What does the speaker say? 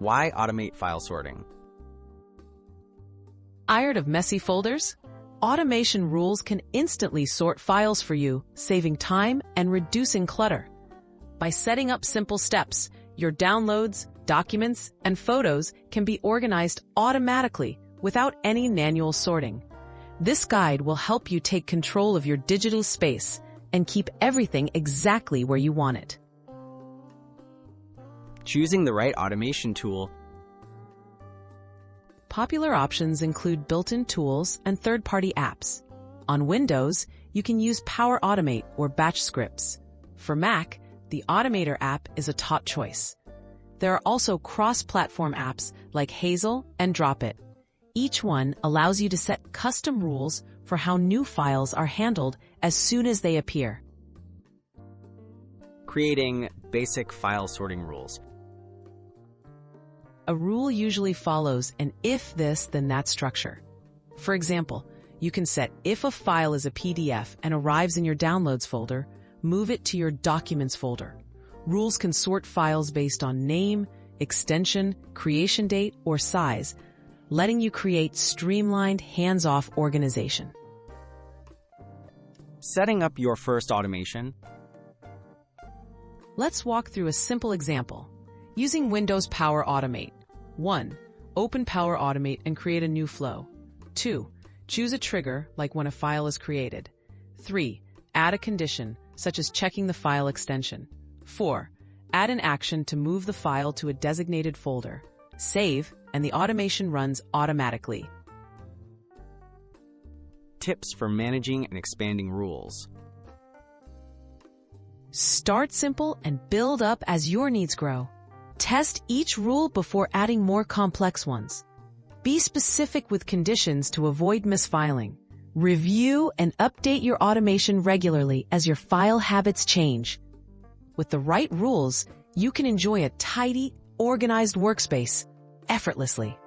Why automate file sorting? Tired of messy folders? Automation rules can instantly sort files for you, saving time and reducing clutter. By setting up simple steps, your downloads, documents, and photos can be organized automatically without any manual sorting. This guide will help you take control of your digital space and keep everything exactly where you want it. Choosing the right automation tool. Popular options include built-in tools and third-party apps. On Windows, you can use Power Automate or Batch scripts. For Mac, the Automator app is a top choice. There are also cross-platform apps like Hazel and Dropit. Each one allows you to set custom rules for how new files are handled as soon as they appear. Creating basic file sorting rules. A rule usually follows an if this, then that structure. For example, you can set if a file is a PDF and arrives in your Downloads folder, move it to your Documents folder. Rules can sort files based on name, extension, creation date, or size, letting you create streamlined, hands-off organization. Setting up your first automation. Let's walk through a simple example. Using Windows Power Automate. 1. Open Power Automate and create a new flow. 2. Choose a trigger, like when a file is created. 3. Add a condition, such as checking the file extension. 4. Add an action to move the file to a designated folder. Save, and the automation runs automatically. Tips for managing and expanding rules. Start simple and build up as your needs grow. Test each rule before adding more complex ones. Be specific with conditions to avoid misfiling. Review and update your automation regularly as your file habits change. With the right rules, you can enjoy a tidy, organized workspace effortlessly.